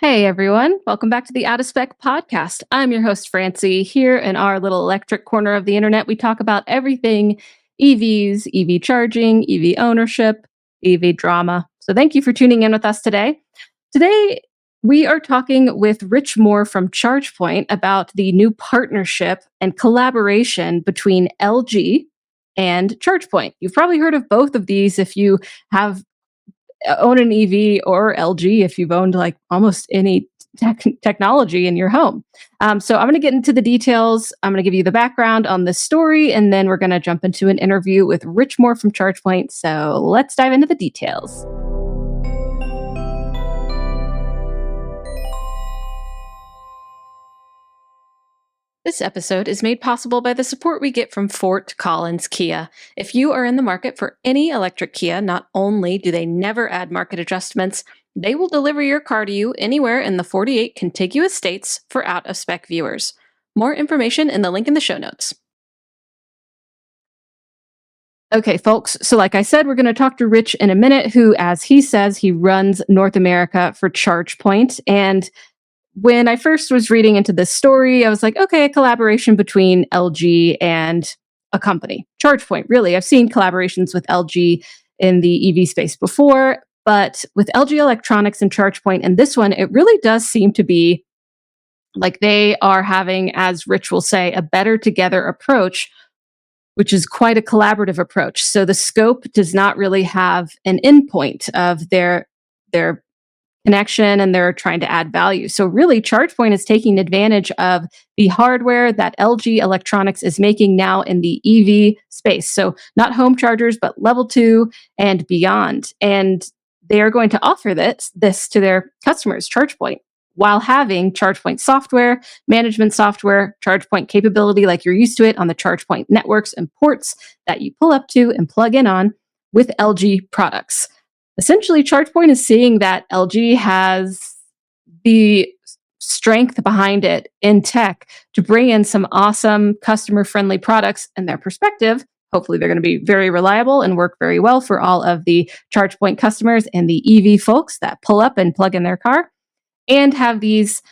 Hey everyone, welcome back to the Out of Spec podcast. I'm your host, Francie. Here in our little electric corner of the internet, we talk about everything EVs, EV charging, EV ownership, EV drama. So thank you for tuning in with us today. Today, we are talking with Rich Mohr from ChargePoint about the new partnership and collaboration between LG and ChargePoint. You've probably heard of both of these if you have own an EV, or LG if you've owned like almost any technology in your home. So I'm going to get into the details. I'm going to give you the background on this story, and then we're going to jump into an interview with Rich Mohr from ChargePoint. So let's dive into the details. This episode is made possible by the support we get from Fort Collins Kia. If you are in the market for any electric Kia, not only do they never add market adjustments, they will deliver your car to you anywhere in the 48 contiguous states for out-of-spec viewers. More information in the link in the show notes. Okay, folks, so like I said, we're going to talk to Rich in a minute, who, as he says, he runs North America for ChargePoint. And when I first was reading into this story, I was like, okay, a collaboration between LG and a company, ChargePoint. Really, I've seen collaborations with LG in the EV space before, but with LG Electronics and ChargePoint and this one, it really does seem to be like they are having, as Rich will say, a better together approach, which is quite a collaborative approach. So the scope does not really have an endpoint of their connection, and they're trying to add value. So really, ChargePoint is taking advantage of the hardware that LG Electronics is making now in the EV space. So not home chargers, but level 2 and beyond. And they are going to offer this to their customers, ChargePoint, while having ChargePoint software, management software, ChargePoint capability like you're used to it on the ChargePoint networks and ports that you pull up to and plug in on with LG products. Essentially, ChargePoint is seeing that LG has the strength behind it in tech to bring in some awesome customer-friendly products in their perspective. Hopefully, they're going to be very reliable and work very well for all of the ChargePoint customers and the EV folks that pull up and plug in their car, and have these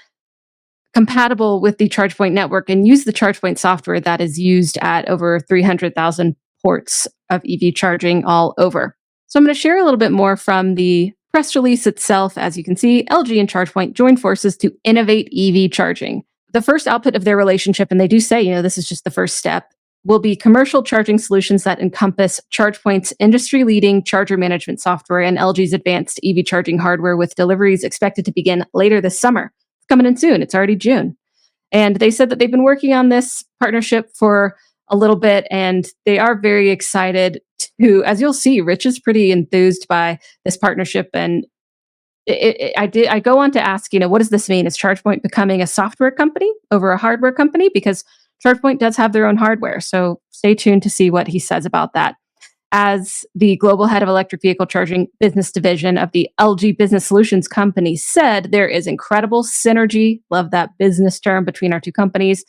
compatible with the ChargePoint network and use the ChargePoint software that is used at over 300,000 ports of EV charging all over. So I'm going to share a little bit more from the press release itself. As you can see, LG and ChargePoint join forces to innovate EV charging. The first output of their relationship, and they do say, this is just the first step, will be commercial charging solutions that encompass ChargePoint's industry-leading charger management software and LG's advanced EV charging hardware, with deliveries expected to begin later this summer. It's coming in soon. It's already June. And they said that they've been working on this partnership for a little bit, and they are very excited to, as you'll see, Rich is pretty enthused by this partnership. And I go on to ask, what does this mean? Is ChargePoint becoming a software company over a hardware company? Because ChargePoint does have their own hardware. So stay tuned to see what he says about that. As the global head of electric vehicle charging business division of the LG Business Solutions company said, there is incredible synergy, love that business term, between our two companies.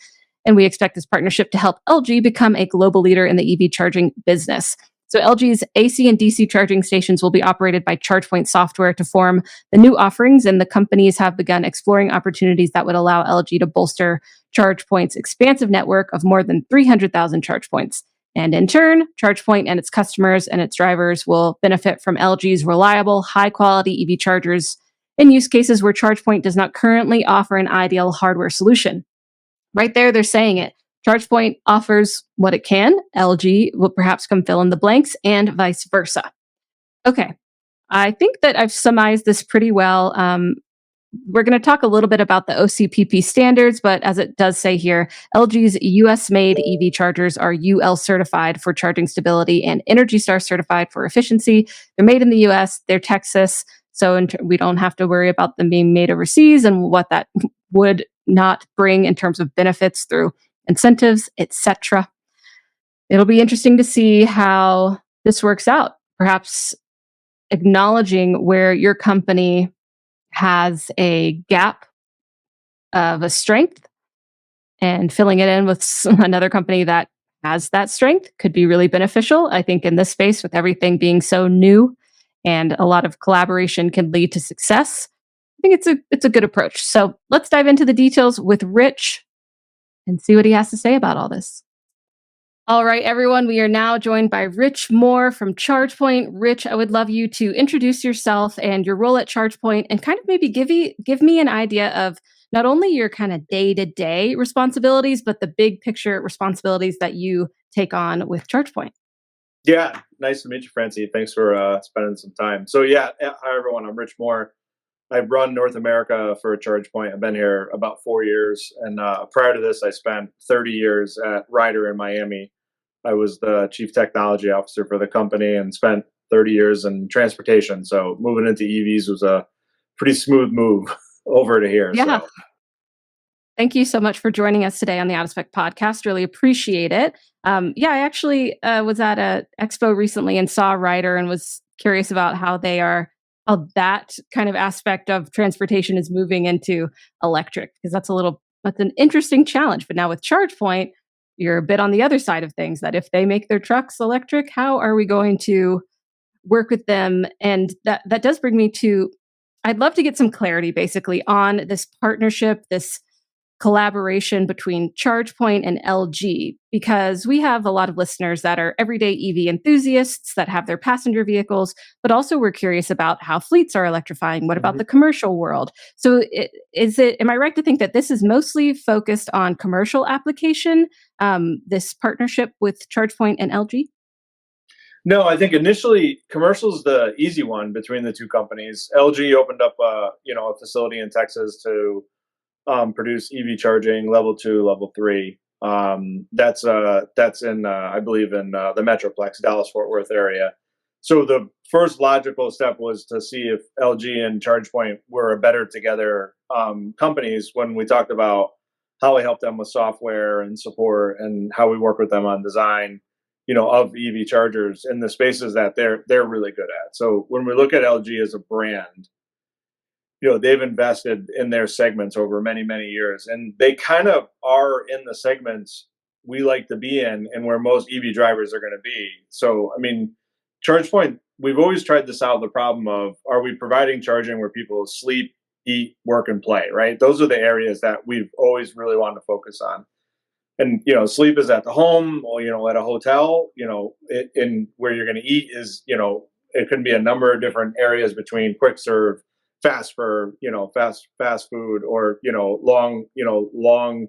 And we expect this partnership to help LG become a global leader in the EV charging business. So LG's AC and DC charging stations will be operated by ChargePoint software to form the new offerings, and the companies have begun exploring opportunities that would allow LG to bolster ChargePoint's expansive network of more than 300,000 charge points. And in turn, ChargePoint and its customers and its drivers will benefit from LG's reliable, high-quality EV chargers in use cases where ChargePoint does not currently offer an ideal hardware solution. Right there, they're saying it. ChargePoint offers what it can. LG will perhaps come fill in the blanks, and vice versa. Okay, I think that I've summarized this pretty well. We're going to talk a little bit about the OCPP standards, but as it does say here, LG's US-made EV chargers are UL certified for charging stability and Energy Star certified for efficiency. They're made in the US, they're Texas, so we don't have to worry about them being made overseas and what that would not bring in terms of benefits through incentives, etc. It'll be interesting to see how this works out, perhaps acknowledging where your company has a gap of a strength and filling it in with another company that has that strength could be really beneficial. I think in this space, with everything being so new and a lot of collaboration can lead to success. I think it's a good approach. So let's dive into the details with Rich and see what he has to say about all this. All right, everyone, we are now joined by Rich Mohr from ChargePoint. Rich, I would love you to introduce yourself and your role at ChargePoint and kind of maybe give me an idea of not only your kind of day-to-day responsibilities, but the big picture responsibilities that you take on with ChargePoint. Yeah, nice to meet you, Francie. Thanks for spending some time. So yeah, hi everyone. I'm Rich Mohr. I run North America for ChargePoint. I've been here about 4 years, and prior to this, I spent 30 years at Ryder in Miami. I was the chief technology officer for the company and spent 30 years in transportation. So moving into EVs was a pretty smooth move over to here. Yeah. So Thank you so much for joining us today on the Out of Spec podcast. Really appreciate it. Yeah, I actually was at a expo recently and saw Ryder and was curious about how that kind of aspect of transportation is moving into electric because that's an interesting challenge. But now with ChargePoint, you're a bit on the other side of things. That if they make their trucks electric, how are we going to work with them? And that does bring me to, I'd love to get some clarity basically on this partnership, this collaboration between ChargePoint and LG because we have a lot of listeners that are everyday EV enthusiasts that have their passenger vehicles, but also we're curious about how fleets are electrifying. What about Mhm. the commercial world? So, am I right to think that this is mostly focused on commercial application? This partnership with ChargePoint and LG? No, I think initially commercial's the easy one between the two companies. LG opened up a facility in Texas to produce EV charging level 2, level 3. That's in I believe in the Metroplex, Dallas Fort Worth area. So the first logical step was to see if LG and ChargePoint were a better together companies when we talked about how we help them with software and support and how we work with them on design, of EV chargers in the spaces that they're really good at. So when we look at LG as a brand, they've invested in their segments over many many years, and they kind of are in the segments we like to be in and where most EV drivers are going to be. So I mean, ChargePoint, we've always tried to solve the problem of, are we providing charging where people sleep, eat, work, and play, right? Those are the areas that we've always really wanted to focus on. And sleep is at the home, or at a hotel, in where you're going to eat is, it can be a number of different areas between quick serve, fast food, or long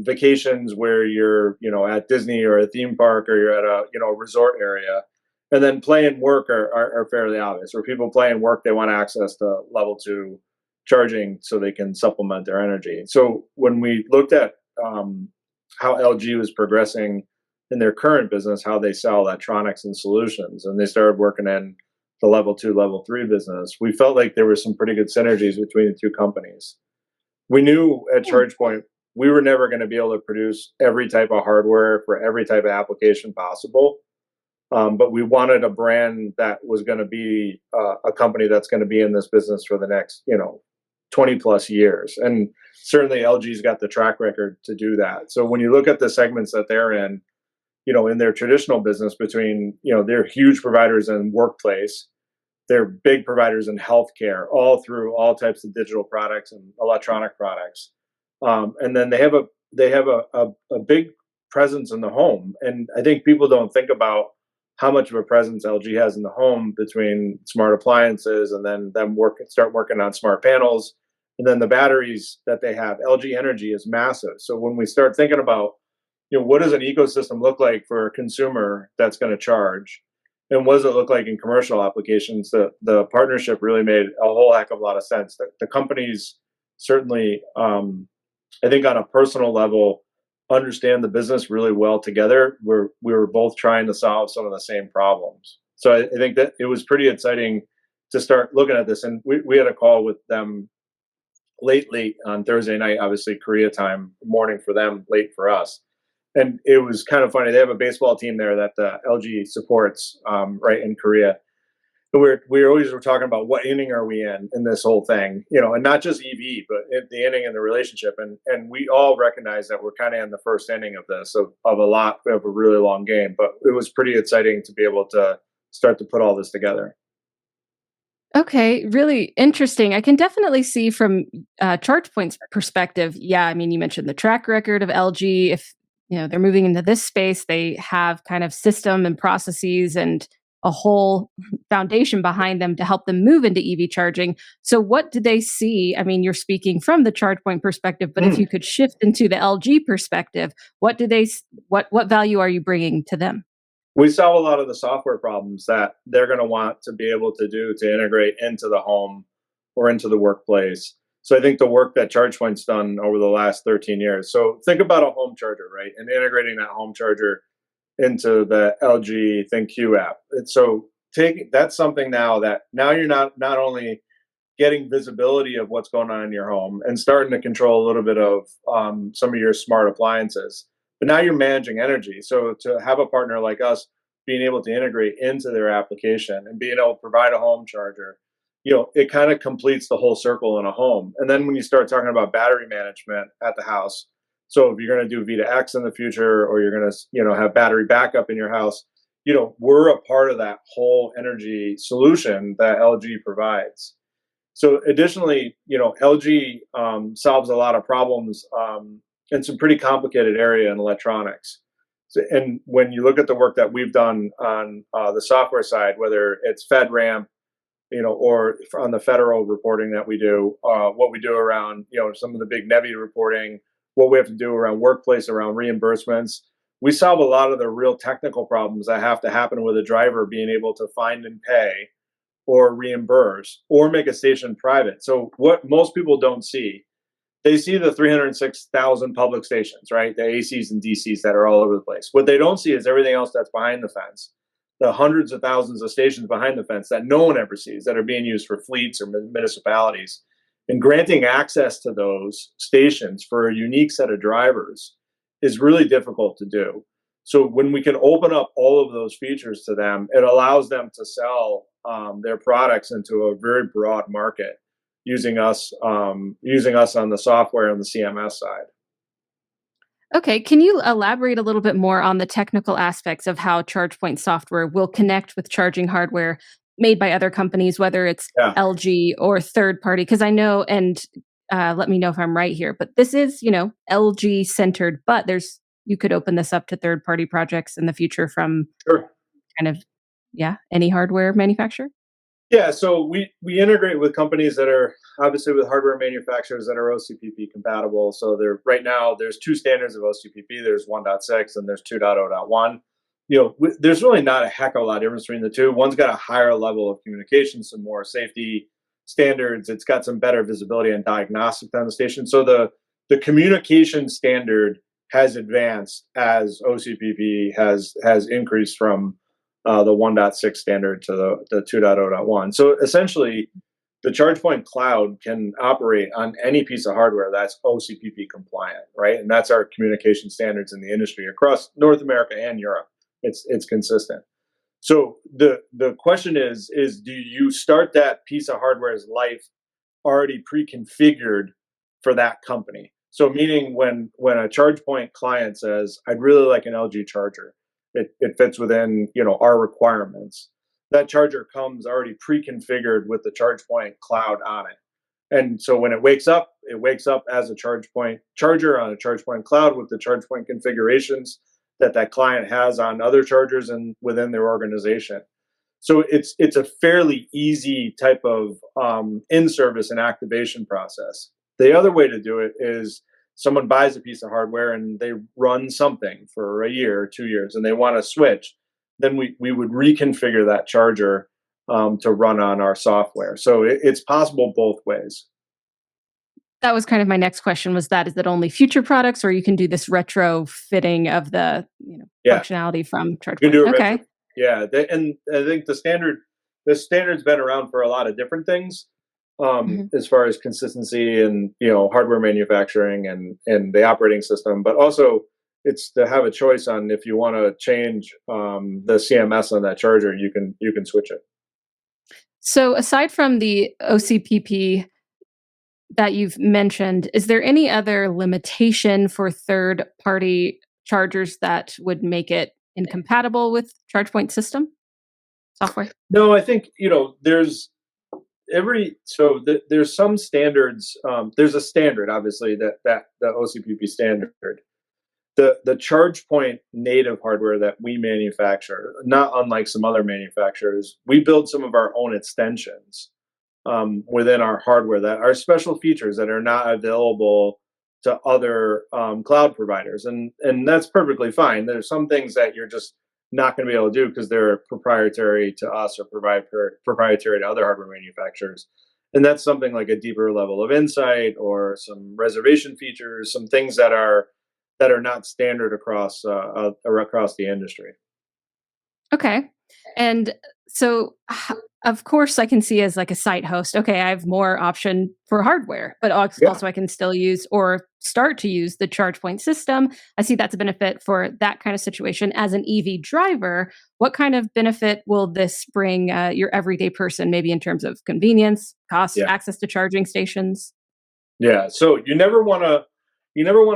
vacations where you're at Disney or a theme park, or you're at a resort area. And then play and work are fairly obvious. Where people play and work, they want access to level 2 charging so they can supplement their energy. So when we looked at how LG was progressing in their current business, how they sell electronics and solutions, and they started working in the level 2, level 3 business, we felt like there were some pretty good synergies between the two companies. We knew at ChargePoint we were never going to be able to produce every type of hardware for every type of application possible. But we wanted a brand that was going to be a company that's going to be in this business for the next, 20 plus years. And certainly LG's got the track record to do that. So when you look at the segments that they're in their traditional business, between, they're huge providers in workplace, they're big providers in healthcare, all through all types of digital products and electronic products. And then they have a big presence in the home. And I think people don't think about how much of a presence LG has in the home between smart appliances and then start working on smart panels, and then the batteries that they have. LG Energy is massive. So when we start thinking about, what does an ecosystem look like for a consumer that's going to charge, and what does it look like in commercial applications, the partnership really made a whole heck of a lot of sense. The companies certainly, I think on a personal level, understand the business really well together. We were both trying to solve some of the same problems. So I think that it was pretty exciting to start looking at this. And we had a call with them late on Thursday night, obviously Korea time, morning for them, late for us. And it was kind of funny. They have a baseball team there that LG supports, right in Korea. But we always were talking about what inning are we in this whole thing, and not just EV, but the inning in the relationship. And we all recognize that we're kind of in the first inning of this, of a really long game. But it was pretty exciting to be able to start to put all this together. Okay, really interesting. I can definitely see from ChargePoint's perspective. Yeah, I mean, you mentioned the track record of LG. If they're moving into this space, they have kind of system and processes and a whole foundation behind them to help them move into EV charging. So, what do they see? I mean, you're speaking from the ChargePoint perspective, but if Hmm. you could shift into the LG perspective, what do what value are you bringing to them? We solve a lot of the software problems that they're going to want to be able to do to integrate into the home or into the workplace. So I think the work that ChargePoint's done over the last 13 years. So think about a home charger, right? And integrating that home charger into the LG ThinQ app. So take that's something now that now you're not only getting visibility of what's going on in your home and starting to control a little bit of some of your smart appliances. But now you're managing energy. So to have a partner like us being able to integrate into their application and being able to provide a home charger, it kind of completes the whole circle in a home. And then when you start talking about battery management at the house, so if you're going to do V2X in the future, or you're going to, have battery backup in your house, we're a part of that whole energy solution that LG provides. So additionally, LG solves a lot of problems in some pretty complicated area in electronics. So, and when you look at the work that we've done on the software side, whether it's FedRAMP, or on the federal reporting that we do, what we do around, some of the big NEVI reporting, what we have to do around workplace, around reimbursements, we solve a lot of the real technical problems that have to happen with a driver being able to find and pay or reimburse or make a station private. So what most people don't see, they see the 306,000 public stations, right? The ACs and DCs that are all over the place. What they don't see is everything else that's behind the fence, the hundreds of thousands of stations behind the fence that no one ever sees that are being used for fleets or municipalities. And granting access to those stations for a unique set of drivers is really difficult to do. So when we can open up all of those features to them, it allows them to sell their products into a very broad market using us on the software and the CMS side. Okay, can you elaborate a little bit more on the technical aspects of how ChargePoint software will connect with charging hardware made by other companies, whether it's Yeah, LG or third party? Because I know, and let me know if I'm right here, but this is, LG centered, but you could open this up to third party projects in the future from sure. kind of, yeah, any hardware manufacturer. Yeah, so we integrate with companies that are obviously with hardware manufacturers that are OCPP compatible. So there right now there's two standards of OCPP. There's 1.6 and there's 2.0.1. There's really not a heck of a lot of difference between the two. One's got a higher level of communication, some more safety standards. It's got some better visibility and diagnostic on the station. So the communication standard has advanced as OCPP has increased from the 1.6 standard to the 2.0.1. So essentially, the ChargePoint cloud can operate on any piece of hardware that's OCPP compliant, right? And that's our communication standards in the industry across North America and Europe. It's consistent. So the question is do you start that piece of hardware's life already pre-configured for that company? So meaning when a ChargePoint client says, I'd really like an LG charger, it fits within our requirements. That charger comes already pre-configured with the ChargePoint cloud on it. And so when it wakes up as a ChargePoint charger on a ChargePoint cloud with the ChargePoint configurations that client has on other chargers and within their organization. So it's a fairly easy type of in-service and activation process. The other way to do it is someone buys a piece of hardware and they run something for a year or 2 years and they want to switch. Then we would reconfigure that charger to run on our software. So it's possible both ways. That was kind of my next question, was that is it only future products, or you can do this retrofitting of the, Yeah, functionality from you can ChargePoint? do a retro. Okay. Yeah, and I think the standard's been around for a lot of different things, Mhm. as far as consistency and hardware manufacturing and the operating system, but also it's to have a choice on if you want to change the CMS on that charger, you can switch it. So aside from the OCPP that you've mentioned, is there any other limitation for third party chargers that would make it incompatible with ChargePoint system software? No, I think there's there's some standards. There's a standard, obviously, that the OCPP standard. The ChargePoint native hardware that we manufacture, not unlike some other manufacturers, we build some of our own extensions within our hardware that are special features that are not available to other cloud providers, and that's perfectly fine. There's some things that you're just not going to be able to do because they're proprietary to us or proprietary to other hardware manufacturers, and that's something like a deeper level of insight or some reservation features, some things that are not standard across the industry. Okay. And so, of course, I can see as like a site host, okay, I have more option for hardware, but Yeah. also I can still use or start to use the ChargePoint system. I see that's a benefit for that kind of situation. As an EV driver, what kind of benefit will this bring your everyday person, maybe in terms of convenience, cost, Yeah. access to charging stations? Yeah. So you never want to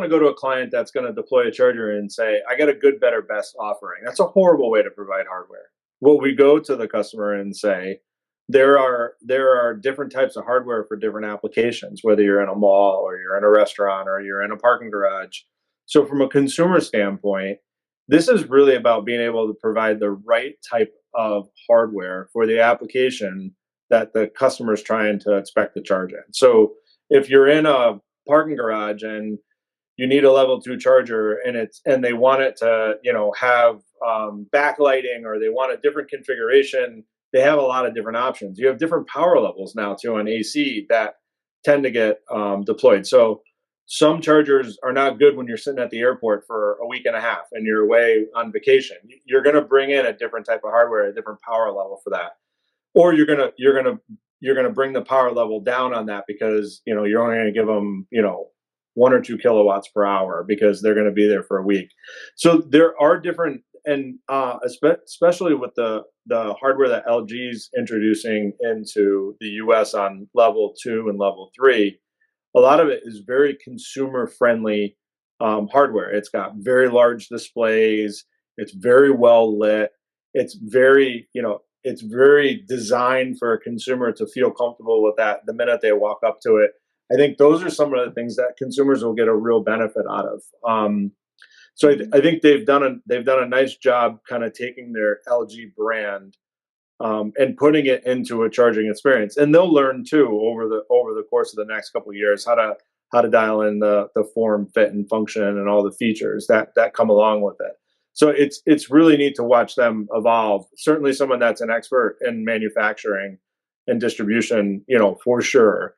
go to a client that's going to deploy a charger and say, I got a good, better, best offering. That's a horrible way to provide hardware. What we go to the customer and say, there are different types of hardware for different applications, whether you're in a mall or you're in a restaurant or you're in a parking garage. So from a consumer standpoint, this is really about being able to provide the right type of hardware for the application that the customer is trying to expect to charge in. So if you're in a parking garage and you need a level 2 charger and they want it to have backlighting, or they want a different configuration, they have a lot of different options. You have different power levels now too on AC that tend to get deployed. So some chargers are not good when you're sitting at the airport for a week and a half and you're away on vacation. You're going to bring in a different type of hardware, a different power level for that, or you're gonna bring the power level down on that because you're only going to give them 1 or 2 kilowatts per hour because they're going to be there for a week. So there are different, and especially with the hardware that LG's introducing into the US on level 2 and level 3, a lot of it is very consumer friendly hardware. It's got very large displays. It's very well lit. It's very designed for a consumer to feel comfortable with that the minute they walk up to it. I think those are some of the things that consumers will get a real benefit out of. I think they've done a nice job kind of taking their LG brand and putting it into a charging experience, and they'll learn too over the course of the next couple of years how to dial in the form, fit, and function, and all the features that come along with it. So it's really neat to watch them evolve. Certainly, someone that's an expert in manufacturing and distribution, for sure,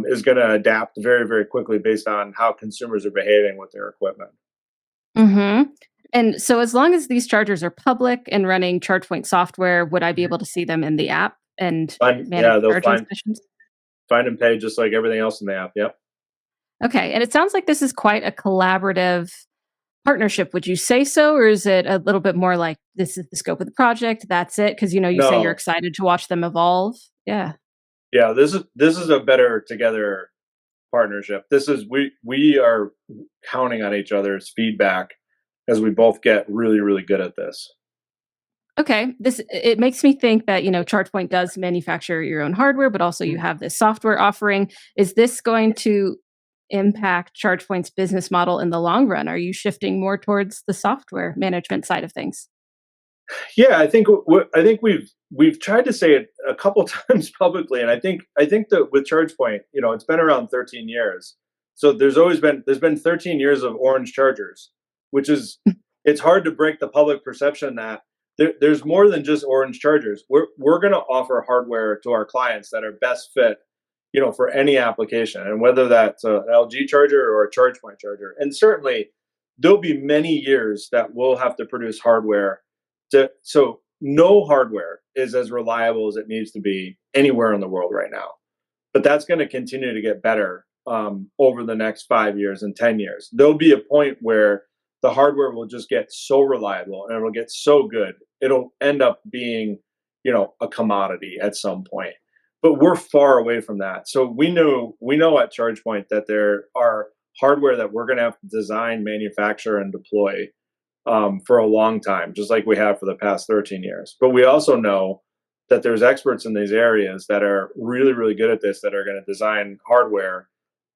is going to adapt very, very quickly based on how consumers are behaving with their equipment. Hmm. And so, as long as these chargers are public and running ChargePoint software, would I be Mhm. able to see them in the app and manage Yeah, they'll charging find stations? find and pay just like everything else in the app. Yep. Okay. And it sounds like this is quite a collaborative partnership. Would you say so? Or is it a little bit more like this is the scope of the project? That's it? Because you say you're No. excited to watch them evolve. Yeah. Yeah, this is a better together partnership. We are counting on each other's feedback as we both get really, really good at this. Okay. This it makes me think that, ChargePoint does manufacture your own hardware, but also you Mm. have this software offering. Is this going to impact ChargePoint's business model in the long run? Are you shifting more towards the software management side of things? Yeah, I think we've tried to say it a couple times publicly, and I think that with ChargePoint, it's been around 13 years. So there's been 13 years of orange chargers, which is it's hard to break the public perception that there's more than just orange chargers. We're going to offer hardware to our clients that are best fit, for any application, and whether that's an LG charger or a ChargePoint charger. And certainly there'll be many years that we'll have to produce hardware so no hardware is as reliable as it needs to be anywhere in the world right now. But that's going to continue to get better over the next 5 years and 10 years. There'll be a point where the hardware will just get so reliable and it'll get so good, it'll end up being, a commodity at some point. But we're far away from that. So we know at ChargePoint that there are hardware that we're going to have to design, manufacture, and deploy, for a long time, just like we have for the past 13 years. But we also know that there's experts in these areas that are really, really good at this, that are going to design hardware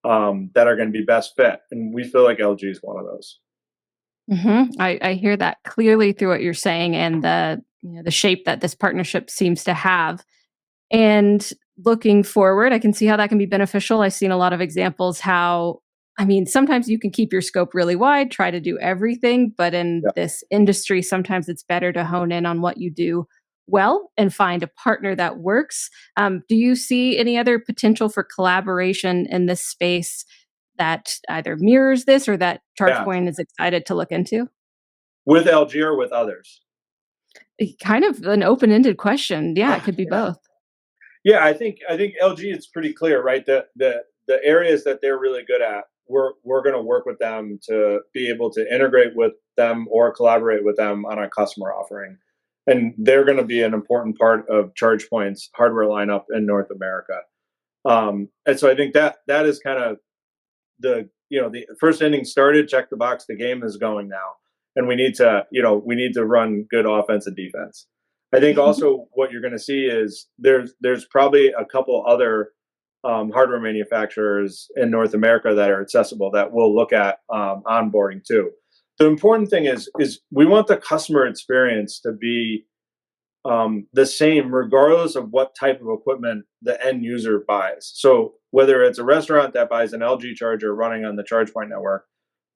that are going to be best fit. And we feel like LG is one of those. I hear that clearly through what you're saying and the shape that this partnership seems to have. And looking forward, I can see how that can be beneficial. I've seen a lot of examples how, I mean, sometimes you can keep your scope really wide, try to do everything, but in Yeah. this industry, sometimes it's better to hone in on what you do well and find a partner that works. Do you see any other potential for collaboration in this space that either mirrors this or that Yeah. ChargePoint is excited to look into? With LG or with others. Kind of an open-ended question. Yeah, it could be Yeah. both. Yeah, I think LG, it's pretty clear, right? The areas that they're really good at, we're going to work with them to be able to integrate with them or collaborate with them on a customer offering, and they're going to be an important part of ChargePoint's hardware lineup in North America. And so I think that is kind of the first inning started. Check the box. The game is going now, and we need to run good offense and defense. I think also what you're going to see is there's probably a couple other hardware manufacturers in North America that are accessible that we'll look at onboarding too. The important thing is we want the customer experience to be the same regardless of what type of equipment the end user buys. So whether it's a restaurant that buys an LG charger running on the ChargePoint network,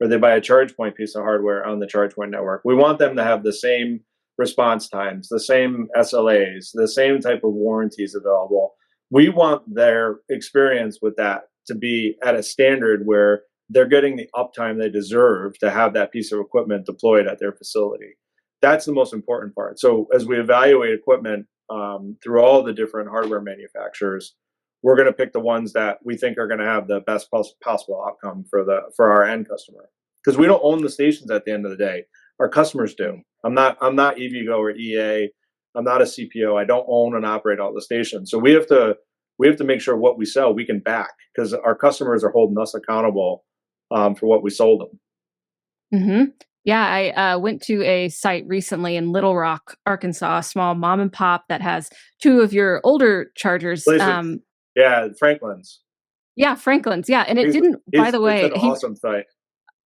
or they buy a ChargePoint piece of hardware on the ChargePoint network, we want them to have the same response times, the same SLAs, the same type of warranties available. We want their experience with that to be at a standard where they're getting the uptime they deserve to have that piece of equipment deployed at their facility. That's the most important part. So as we evaluate equipment through all the different hardware manufacturers, we're going to pick the ones that we think are going to have the best possible outcome for our end customer. Because we don't own the stations at the end of the day, our customers do. I'm not EVgo or EA. I'm not a CPO. I don't own and operate all the stations. So we have to make sure what we sell we can back, because our customers are holding us accountable for what we sold them. hmm Yeah, I went to a site recently in Little Rock, Arkansas, a small mom and pop that has two of your older chargers. Places, yeah, Franklin's. Yeah, Franklin's. Yeah, and it He's, didn't. By he's the it's way, an he awesome site.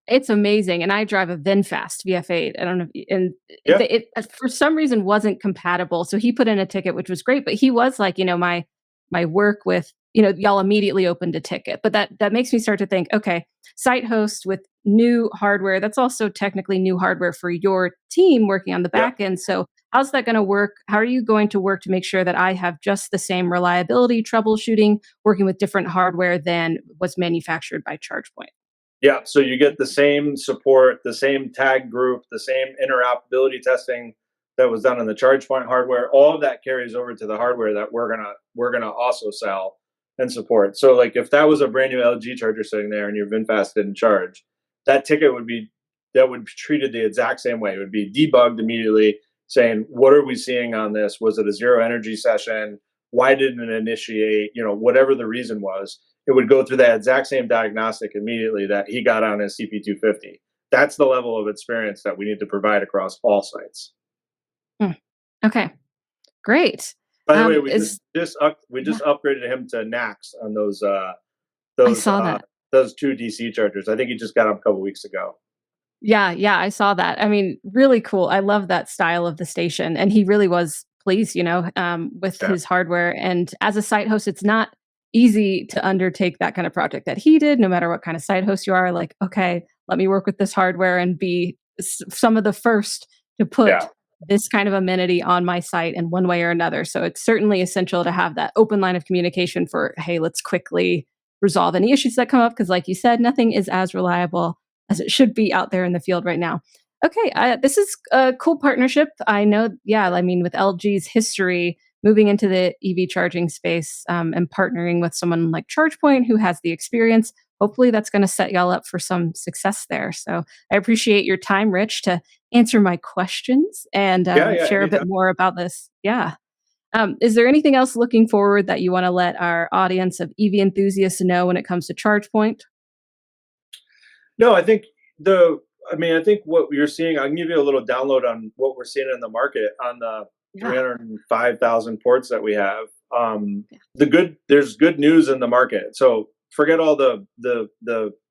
it's amazing, and I drive a VinFast VF8. I don't know, and Yeah, for some reason wasn't compatible. So he put in a ticket, which was great. But he was like, my work with, y'all immediately opened a ticket. But that makes me start to think, okay, site host with new hardware. That's also technically new hardware for your team working on the yeah. back end. So how's that going to work? How are you going to work to make sure that I have just the same reliability, troubleshooting, working with different hardware than was manufactured by ChargePoint? Yeah, so you get the same support, the same tag group, the same interoperability testing that was done on the ChargePoint hardware. All of that carries over to the hardware that we're gonna also sell and support. So like if that was a brand new LG charger sitting there and your VinFast didn't charge, that ticket would be treated the exact same way. It would be debugged immediately, saying, what are we seeing on this? Was it a zero energy session? Why didn't it initiate? Whatever the reason was, it would go through that exact same diagnostic immediately that he got on his CP250. That's the level of experience that we need to provide across all sites. Hmm. Okay, great. By the way, Is we Yeah, just upgraded him to NACS on I those saw uh, that. those two DC chargers. I think he just got them a couple weeks ago. Yeah, yeah, I saw that. I mean, really cool. I love that style of the station, and he really was pleased, with Yeah, his hardware. And as a site host, it's not easy to undertake that kind of project that he did. No matter what kind of site host you are, like, okay, let me work with this hardware and be some of the first to put yeah, this kind of amenity on my site in one way or another. So it's certainly essential to have that open line of communication for, hey, let's quickly resolve any issues that come up, because, like you said, nothing is as reliable as it should be out there in the field right now. Okay, this is a cool partnership. I know, yeah, I mean, with LG's history moving into the EV charging space, and partnering with someone like ChargePoint who has the experience, hopefully that's going to set y'all up for some success there. So I appreciate your time, Rich, to answer my questions and yeah, yeah. share a bit Anytime. more about this. Yeah. Is there anything else looking forward that you want to let our audience of EV enthusiasts know when it comes to ChargePoint? No, I think what you're seeing, I can give you a little download on what we're seeing in the market on the Yeah. 305,000 ports that we have. Yeah. There's good news in the market. So forget all the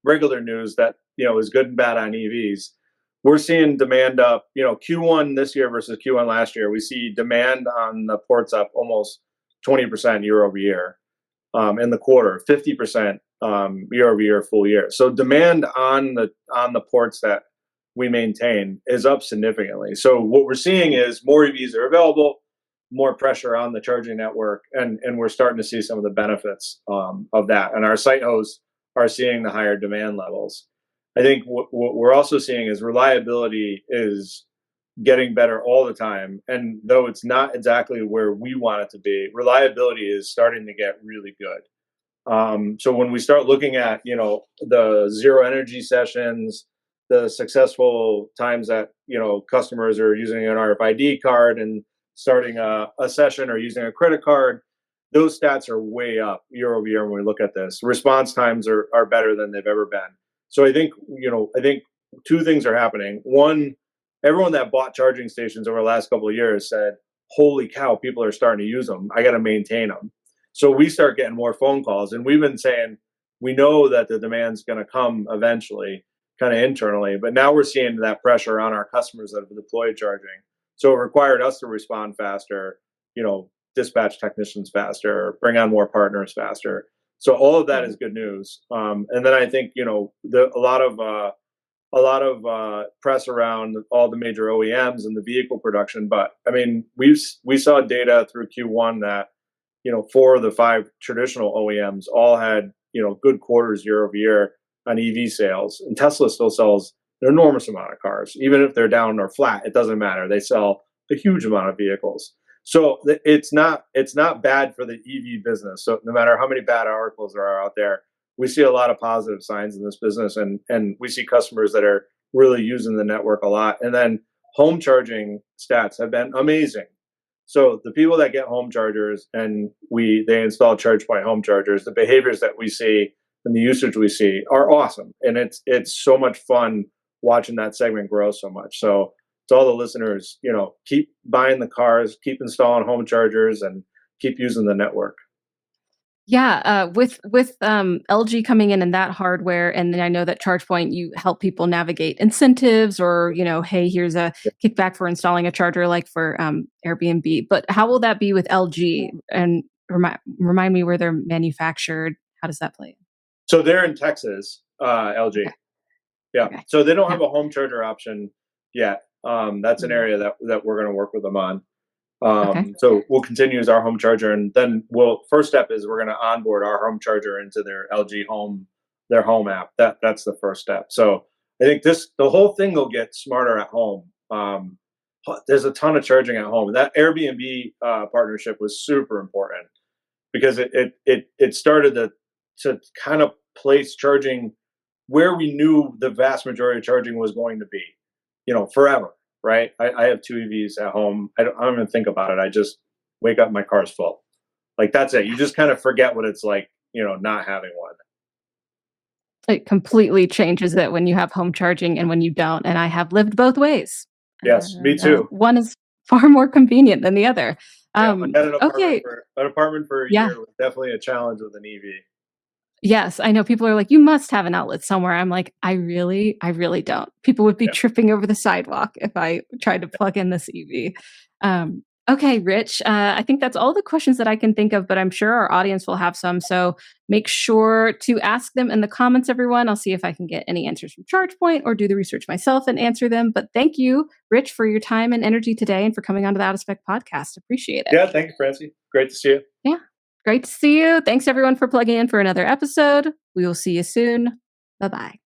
regular news that is good and bad on EVs. We're seeing demand up. Q1 this year versus Q1 last year. We see demand on the ports up almost 20% year over year in the quarter, 50% year over year, full year. So demand on the ports that we maintain is up significantly. So what we're seeing is more EVs are available, more pressure on the charging network, and we're starting to see some of the benefits of that. And our site hosts are seeing the higher demand levels. I think what we're also seeing is reliability is getting better all the time. And though it's not exactly where we want it to be, reliability is starting to get really good. So when we start looking at the zero energy sessions, the successful times that customers are using an RFID card and starting a session or using a credit card, those stats are way up year over year when we look at this. Response times are better than they've ever been. So I think two things are happening. One, everyone that bought charging stations over the last couple of years said, "Holy cow, people are starting to use them. I got to maintain them." So we start getting more phone calls, and we've been saying we know that the demand's going to come eventually, kind of internally, but now we're seeing that pressure on our customers that have deployed charging. So it required us to respond faster, dispatch technicians faster, bring on more partners faster. So all of that Mhm. is good news. And then I think a lot of press around all the major OEMs and the vehicle production, but I mean we saw data through Q1 that 4 of the 5 traditional OEMs all had good quarters year over year on EV sales, and Tesla still sells an enormous amount of cars, even if they're down or flat. It doesn't matter; they sell a huge amount of vehicles. So it's not bad for the EV business. So no matter how many bad articles there are out there, we see a lot of positive signs in this business, and we see customers that are really using the network a lot. And then home charging stats have been amazing. So the people that get home chargers and they install ChargePoint home chargers, the behaviors that we see and the usage we see are awesome, and it's so much fun watching that segment grow so much. So to all the listeners, keep buying the cars, keep installing home chargers, and keep using the network. Yeah, with LG coming in and that hardware, and then I know that ChargePoint, you help people navigate incentives or, hey, here's a kickback for installing a charger like for Airbnb. But how will that be with LG? And remind me where they're manufactured. How does that play? So they're in Texas, LG. Okay, Yeah. okay, So they don't yeah, have a home charger option yet. That's an mhm, area that we're going to work with them on. okay, So we'll continue as our home charger, and then first step is we're going to onboard our home charger into their LG Home, their home app. That's the first step. So I think the whole thing will get smarter at home. There's a ton of charging at home. That Airbnb partnership was super important because it started to kind of place charging where we knew the vast majority of charging was going to be, forever, right? I have 2 EVs at home. I don't even think about it. I just wake up, my car's full. Like that's it. You just kind of forget what it's like, not having one. it completely changes it when you have home charging and when you don't. And I have lived both ways, Yes, me and too. one is far more convenient than the other. Yeah, I had Okay, an apartment for a yeah. year was definitely a challenge with an EV. Yes, I know people are like, "You must have an outlet somewhere." I'm like, I really don't." People would be Yeah, tripping over the sidewalk if I tried to plug in this EV. Okay, Rich, I think that's all the questions that I can think of, but I'm sure our audience will have some, so make sure to ask them in the comments, everyone. I'll see if I can get any answers from ChargePoint or do the research myself and answer them, but thank you, Rich, for your time and energy today and for coming onto the Out of Spec podcast. Appreciate it. yeah. Thank you, Francie. Great to see you. Yeah. Great to see you. Thanks everyone for plugging in for another episode. We will see you soon. Bye bye.